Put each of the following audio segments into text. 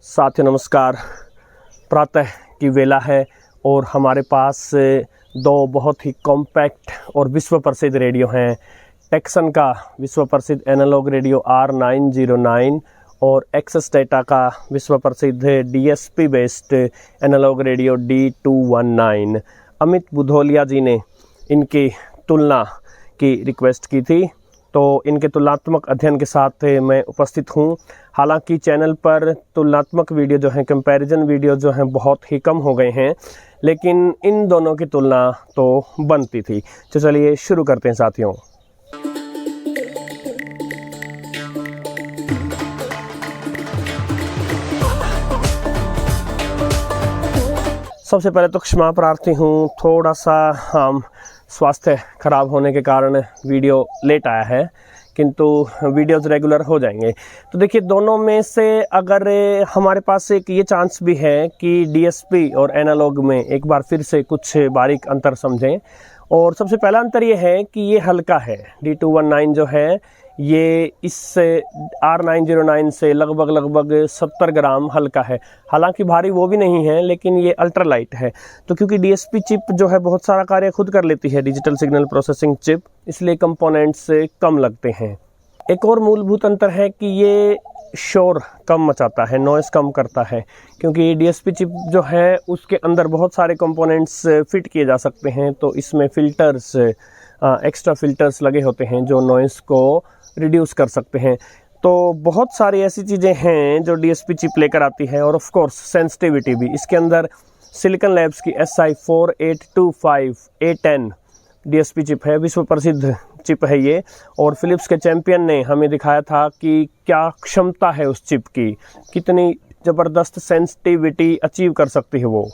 साथियों नमस्कार। प्रातः की वेला है और हमारे पास दो बहुत ही कॉम्पैक्ट और विश्व प्रसिद्ध रेडियो हैं। टेक्सन का विश्व प्रसिद्ध एनालॉग रेडियो R909 और एक्सेस डेटा का विश्व प्रसिद्ध DSP based analog radio D219। Amit Budholiya ji ने इनकी तुलना की रिक्वेस्ट की थी, तो इनके तुलनात्मक अध्ययन के साथ मैं उपस्थित हूँ। हालांकि चैनल पर तुलनात्मक वीडियो जो हैं, कंपैरिजन वीडियो जो हैं बहुत ही कम हो गए हैं, लेकिन इन दोनों की तुलना तो बनती थी। तो चलिए शुरू करते हैं साथियों। सबसे पहले तो क्षमा प्रार्थी हूँ, थोड़ा सा स्वास्थ्य खराब होने के कारण वीडियो लेट आया है, किंतु वीडियोस रेगुलर हो जाएंगे। तो देखिए, दोनों में से अगर हमारे पास एक ये चांस भी है कि DSP और एनालॉग में एक बार फिर से कुछ बारीक अंतर समझें। और सबसे पहला अंतर ये है कि ये हल्का है। D219 जो है ये इस R909 से लगभग 70 ग्राम हल्का है। हालांकि भारी वो भी नहीं है, लेकिन ये अल्ट्रा लाइट है। तो क्योंकि DSP चिप जो है बहुत सारा कार्य खुद कर लेती है, डिजिटल सिग्नल प्रोसेसिंग चिप, इसलिए कंपोनेंट्स कम लगते हैं। एक और मूलभूत अंतर है कि ये शोर कम मचाता है, नॉइस कम करता है, क्योंकि DSP चिप जो है उसके अंदर बहुत सारे कंपोनेंट्स फिट किए जा सकते हैं। तो इसमें फिल्टर्स, एक्स्ट्रा फिल्टर्स लगे होते हैं जो नॉइस को रिड्यूस कर सकते हैं। तो बहुत सारी ऐसी चीज़ें हैं जो DSP चिप लेकर आती है। और ऑफ कोर्स सेंसिटिविटी भी। इसके अंदर सिलिकॉन लैब्स की SI4825A10 DSP चिप है, विश्व प्रसिद्ध चिप है ये। और फिलिप्स के चैंपियन ने हमें दिखाया था कि क्या क्षमता है उस चिप की, कितनी ज़बरदस्त सेंसिटिविटी अचीव कर सकती है वो।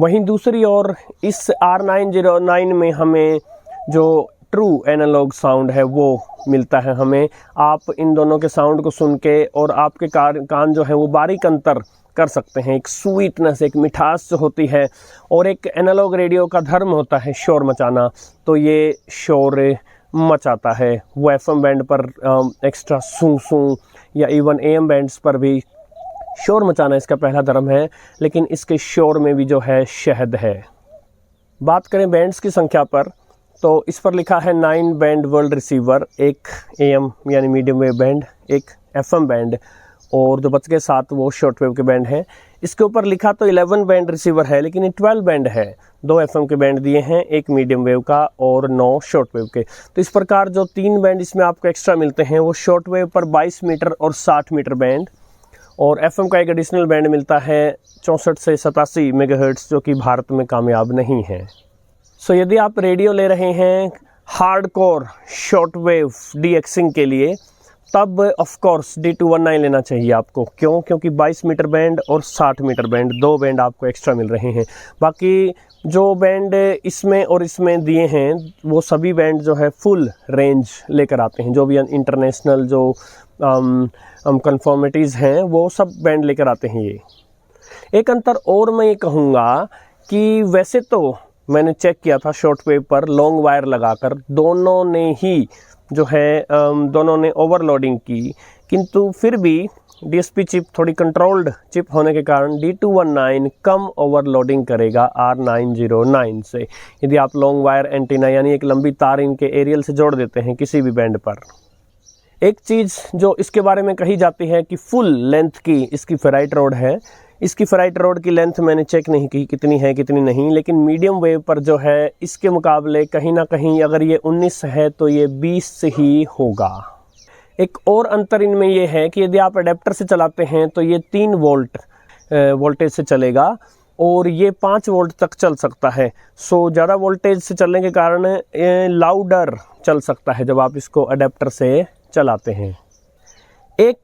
वहीं दूसरी ओर इस R909 में हमें जो ट्रू एनालॉग साउंड है वो मिलता है हमें। आप इन दोनों के साउंड को सुन के और आपके कान जो है वो बारीक अंतर कर सकते हैं। एक स्वीटनेस, एक मिठास जो होती है, और एक एनालॉग रेडियो का धर्म होता है शोर मचाना, तो ये शोर मचाता है। वो FM बैंड पर एक्स्ट्रा सूं या इवन AM बैंड्स पर भी शोर मचाना इसका पहला धर्म है, लेकिन इसके शोर में भी जो है शहद है। बात करें बैंड्स की संख्या पर, तो इस पर लिखा है 9 बैंड वर्ल्ड रिसीवर, एक AM यानी मीडियम वेव बैंड, एक FM बैंड, और जो बच के 7 वो शॉर्ट वेव के बैंड हैं। इसके ऊपर लिखा तो 11 बैंड रिसीवर है, लेकिन ये 12 बैंड है। 2 FM के बैंड दिए हैं, एक मीडियम वेव का और 9 शॉर्ट वेव के। तो इस प्रकार जो 3 बैंड इसमें आपको एक्स्ट्रा मिलते हैं वो शॉर्ट वेव पर 22 मीटर और 60 मीटर बैंड, और FM का एक एडिशनल बैंड मिलता है 64 से 87 मेगाहर्ट्ज, जो कि भारत में कामयाब नहीं है। सो यदि आप रेडियो ले रहे हैं हार्डकोर शॉर्ट वेव डीएक्सिंग के लिए, तब ऑफ कोर्स D219 लेना चाहिए आपको। क्यों? क्योंकि 22 मीटर बैंड और 60 मीटर बैंड, 2 बैंड आपको एक्स्ट्रा मिल रहे हैं। बाकी जो बैंड इसमें और इसमें दिए हैं वो सभी बैंड जो है फुल रेंज लेकर आते हैं। जो भी इंटरनेशनल जो कन्फॉर्मिटीज़ हैं वो सब बैंड लेकर आते हैं ये। एक अंतर और मैं ये कहूँगा कि वैसे तो मैंने चेक किया था शॉर्ट वेव पर लॉन्ग वायर लगाकर, दोनों ने ही जो है दोनों ने ओवरलोडिंग की, किंतु फिर भी DSP चिप थोड़ी कंट्रोल्ड चिप होने के कारण D219 कम ओवरलोडिंग करेगा R909 से। यदि आप लॉन्ग वायर एंटीना यानी एक लंबी तार इनके एरियल से जोड़ देते हैं किसी भी बैंड पर। एक चीज़ जो इसके बारे में कही जाती है कि फुल लेंथ की इसकी फेराइट रोड है। इसकी फेराइट रोड की लेंथ मैंने चेक नहीं की कितनी है कितनी नहीं, लेकिन मीडियम वेव पर जो है इसके मुकाबले कहीं ना कहीं अगर ये 19 है तो ये 20 से ही होगा। एक और अंतर इनमें ये है कि यदि आप अडेप्टर से चलाते हैं तो ये 3 वोल्ट वोल्टेज से चलेगा, और ये 5 वोल्ट तक चल सकता है। सो ज़्यादा वोल्टेज से चलने के कारण लाउडर चल सकता है जब आप इसको अडेप्टर से चलाते हैं। एक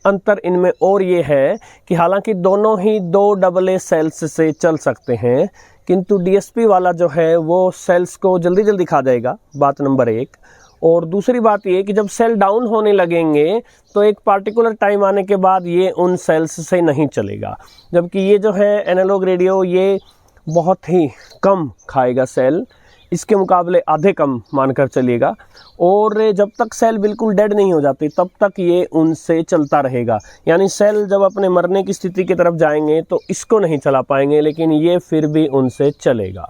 अंतर इनमें और ये है कि हालांकि दोनों ही 2 AA सेल्स से चल सकते हैं, किंतु DSP वाला जो है वो सेल्स को जल्दी खा जाएगा, बात नंबर 1। और दूसरी बात ये कि जब सेल डाउन होने लगेंगे तो एक पार्टिकुलर टाइम आने के बाद ये उन सेल्स से नहीं चलेगा, जबकि ये जो है एनालॉग रेडियो ये बहुत ही कम खाएगा सेल। इसके मुकाबले आधे कम मानकर चलिएगा। और जब तक सेल बिल्कुल डेड नहीं हो जाती तब तक ये उनसे चलता रहेगा। यानी सेल जब अपने मरने की स्थिति की तरफ जाएंगे तो इसको नहीं चला पाएंगे, लेकिन ये फिर भी उनसे चलेगा।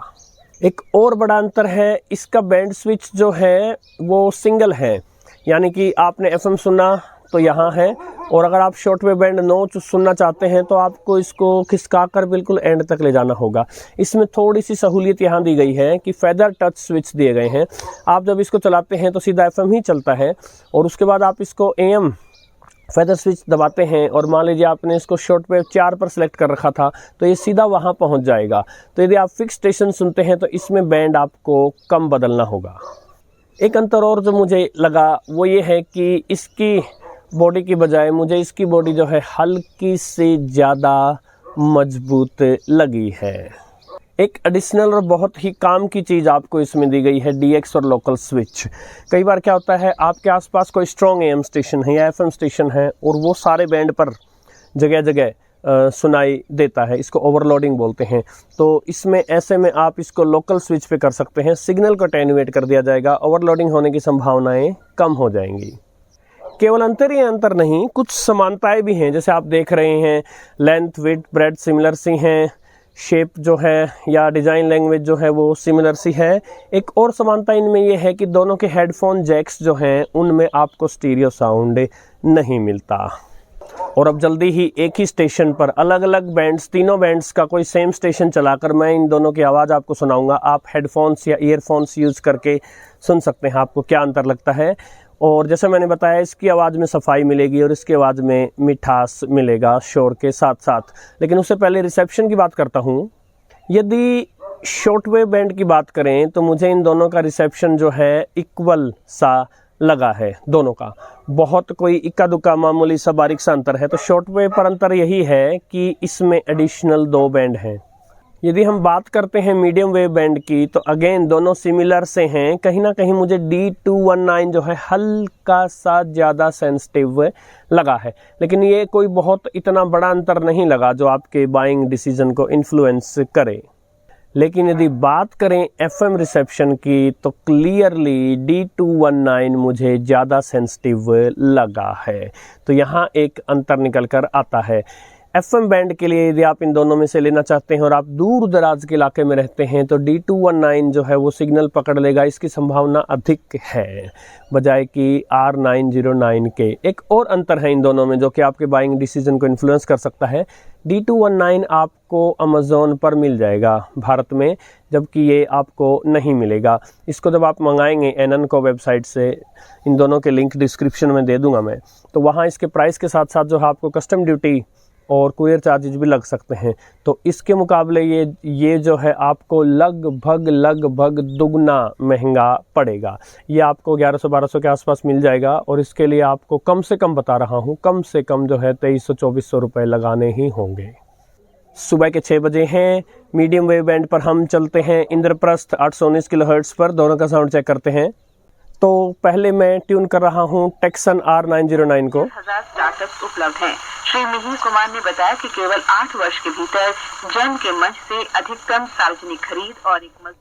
एक और बड़ा अंतर है, इसका बैंड स्विच जो है वो सिंगल है, यानी कि आपने FM सुना तो यहाँ है, और अगर आप शॉर्टवेव बैंड नोच सुनना चाहते हैं तो आपको इसको खिसका कर बिल्कुल एंड तक ले जाना होगा। इसमें थोड़ी सी सहूलियत यहाँ दी गई है कि फेदर टच स्विच दिए गए हैं। आप जब इसको चलाते हैं तो सीधा FM ही चलता है, और उसके बाद आप इसको AM फेदर स्विच दबाते हैं, और मान लीजिए आपने इसको शॉर्टवेव 4 पर सेलेक्ट कर रखा था तो ये सीधा वहाँ पहुँच जाएगा। तो यदि आप फिक्स स्टेशन सुनते हैं तो इसमें बैंड आपको कम बदलना होगा। एक अंतर और जो मुझे लगा वो ये है कि इसकी बॉडी की बजाय मुझे इसकी बॉडी जो है हल्की से ज़्यादा मजबूत लगी है। एक एडिशनल और बहुत ही काम की चीज़ आपको इसमें दी गई है, DX और लोकल स्विच। कई बार क्या होता है, आपके आसपास कोई स्ट्रॉन्ग AM स्टेशन है या FM स्टेशन है और वो सारे बैंड पर जगह जगह सुनाई देता है, इसको ओवरलोडिंग बोलते हैं। तो इसमें ऐसे में आप इसको लोकल स्विच पे कर सकते हैं, सिग्नल को अटेन्यूएट कर दिया जाएगा, ओवरलोडिंग होने की संभावनाएं कम हो जाएंगी। केवल अंतर ही अंतर नहीं, कुछ समानताएं भी हैं। जैसे आप देख रहे हैं, लेंथ विड्थ ब्रेड्थ सिमिलर सी हैं, शेप जो है या डिज़ाइन लैंग्वेज जो है वो सिमिलर सी है। एक और समानता इनमें ये है कि दोनों के हेडफोन जैक्स जो हैं उनमें आपको स्टीरियो साउंड नहीं मिलता। और अब जल्दी ही एक ही स्टेशन पर अलग अलग बैंड्स, तीनों बैंड्स का कोई सेम स्टेशन चलाकर मैं इन दोनों की आवाज़ आपको सुनाऊंगा। आप हेडफोन्स या ईयरफोन्स यूज़ करके सुन सकते हैं, आपको क्या अंतर लगता है। और जैसे मैंने बताया, इसकी आवाज़ में सफाई मिलेगी और इसकी आवाज़ में मिठास मिलेगा शोर के साथ साथ। लेकिन उससे पहले रिसेप्शन की बात करता हूँ। यदि शॉर्टवेव बैंड की बात करें तो मुझे इन दोनों का रिसेप्शन जो है इक्वल सा लगा है, दोनों का। बहुत कोई इक्का दुक्का मामूली सा बारीक सा अंतर है। तो शॉर्टवेव पर अंतर यही है कि इसमें एडिशनल 2 बैंड हैं। यदि हम बात करते हैं मीडियम वेव बैंड की तो अगेन दोनों सिमिलर से हैं। कहीं ना कहीं मुझे D219 जो है हल्का सा ज़्यादा सेंसिटिव लगा है, लेकिन ये कोई बहुत इतना बड़ा अंतर नहीं लगा जो आपके बाइंग डिसीजन को इन्फ्लुएंस करे। लेकिन यदि बात करें FM रिसेप्शन की तो क्लियरली D219 मुझे ज़्यादा सेंसिटिव लगा है। तो यहाँ एक अंतर निकल कर आता है। FM बैंड के लिए यदि आप इन दोनों में से लेना चाहते हैं और आप दूर दराज के इलाके में रहते हैं तो D219 जो है वो सिग्नल पकड़ लेगा, इसकी संभावना अधिक है बजाय कि R909 के। एक और अंतर है इन दोनों में जो कि आपके बाइंग डिसीजन को इन्फ्लुएंस कर सकता है। D219 आपको अमेज़ॉन पर मिल जाएगा भारत में, जबकि ये आपको नहीं मिलेगा। इसको जब आप मंगाएंगे एनन को वेबसाइट से, इन दोनों के लिंक डिस्क्रिप्शन में दे दूंगा मैं, तो वहाँ इसके प्राइस के साथ साथ जो है आपको कस्टम ड्यूटी और कुरियर चार्जेज भी लग सकते हैं। तो इसके मुकाबले ये जो है आपको लगभग दुगना महंगा पड़ेगा। ये आपको 1100-1200 के आसपास मिल जाएगा, और इसके लिए आपको कम से कम बता रहा हूँ, कम से कम जो है 2300-2400 रुपये लगाने ही होंगे। सुबह के 6 बजे हैं। मीडियम वेव बैंड पर हम चलते हैं इंद्रप्रस्थ 819 किलोहर्ट्ज़ पर। दोनों का साउंड चेक करते हैं। तो पहले मैं ट्यून कर रहा हूँ टेक्सन R909 को। 1000 स्टार्टअप्स उपलब्ध हैं। श्री मिहिर कुमार ने बताया कि केवल 8 वर्ष के भीतर जन के मंच से अधिकतम सार्वजनिक खरीद और एक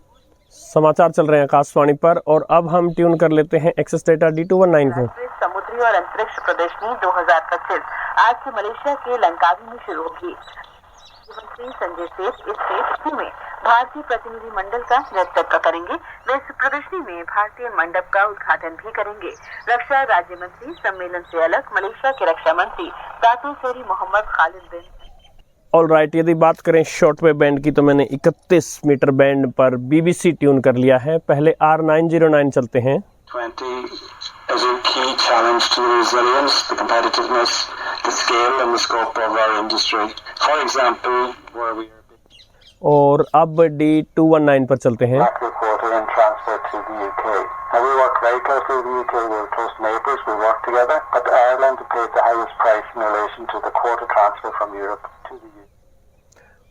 समाचार चल रहे हैं आकाशवाणी पर, और अब हम ट्यून कर लेते हैं एक्सेस डेटा D219 को। समुद्री और अंतरिक्ष प्रदर्शनी 2025 आज से मलेशिया के लंकावी में शुरू होगी। मंत्री संजय सेठ इस प्रदर्शनी में भारतीय प्रतिनिधि मंडल का नेतृत्व करेंगे। वे इस प्रदर्शनी में भारतीय मंडप का उद्घाटन भी करेंगे। रक्षा राज्य मंत्री सम्मेलन से अलग मलेशिया के रक्षा मंत्री दातू सेरी मोहम्मद खालिद बिन। ऑल राइट, यदि बात करें शॉर्टवेव बैंड की तो मैंने 31 मीटर बैंड पर BBC ट्यून कर लिया है। पहले R909 चलते हैं। 20 is a key challenge to the resilience, the competitiveness, the scale and the scope of our industry. For example, where we are... और अब D219 पर चलते हैं। Water and transfer to the UK. Now we work very closely with the UK. We're close neighbours. We work together. But Ireland pays the highest price in relation to the quarter transfer from Europe to the UK.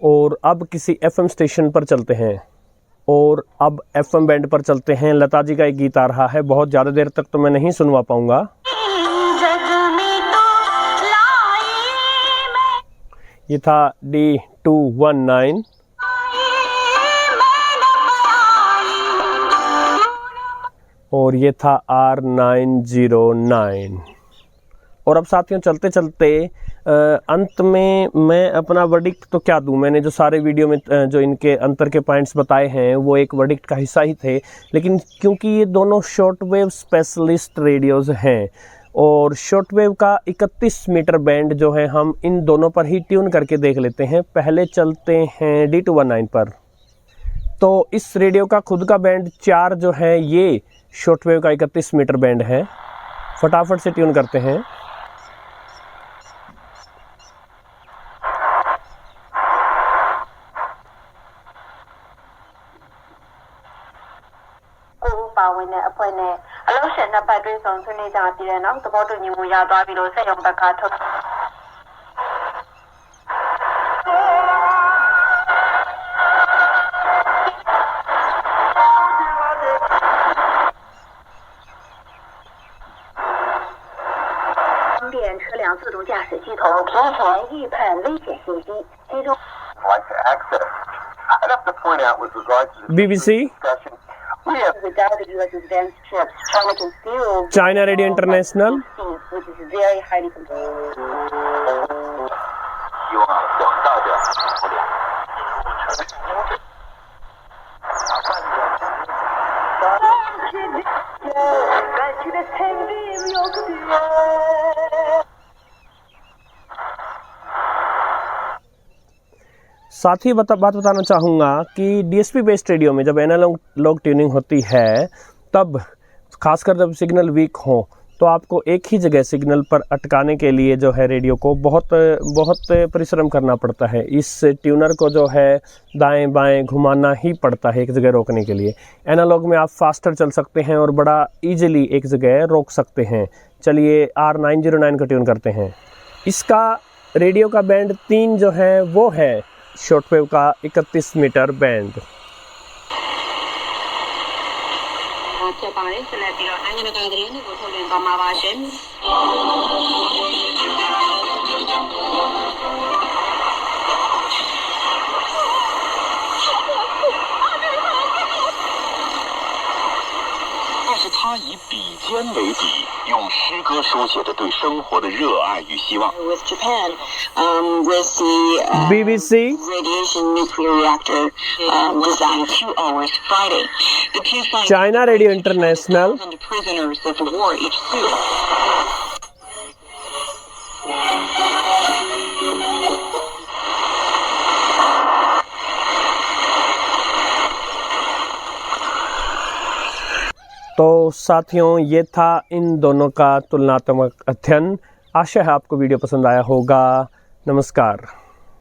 और अब किसी FM station पर चलते हैं, और अब FM band पर चलते हैं। लता जी का एक गीत आ रहा है, बहुत ज़्यादा देर तक तो मैं नहीं सुनवा पाऊंगा। ये था D219। और ये था R909। और अब साथियों चलते चलते अंत में मैं अपना वर्डिक्ट तो क्या दूं, मैंने जो सारे वीडियो में जो इनके अंतर के पॉइंट्स बताए हैं वो एक वर्डिक्ट का हिस्सा ही थे, लेकिन क्योंकि ये दोनों शॉर्टवेव स्पेशलिस्ट रेडियोज़ हैं और शॉर्टवेव का 31 मीटर बैंड जो है हम इन दोनों पर ही ट्यून करके देख लेते हैं। पहले चलते हैं D219 पर। तो इस रेडियो का खुद का बैंड 4 जो है ये शॉर्टवेव का 31 मीटर बैंड है। फटाफट से ट्यून करते हैं। BBC, China Radio International, साथ ही बात बताना चाहूँगा कि DSP बेस्ड रेडियो में जब एनालॉग ट्यूनिंग होती है तब खासकर जब सिग्नल वीक हो तो आपको एक ही जगह सिग्नल पर अटकाने के लिए जो है रेडियो को बहुत परिश्रम करना पड़ता है। इस ट्यूनर को जो है दाएं बाएं घुमाना ही पड़ता है एक जगह रोकने के लिए। एनालॉग में आप फास्टर चल सकते हैं और बड़ा इजीली एक जगह रोक सकते हैं। चलिए R909 का ट्यून करते हैं। इसका रेडियो का बैंड 3 जो है वो है शॉर्टवेव का 31 metre band. BBC, China Radio International, तो साथियों ये था इन दोनों का तुलनात्मक अध्ययन। आशा है आपको वीडियो पसंद आया होगा। नमस्कार।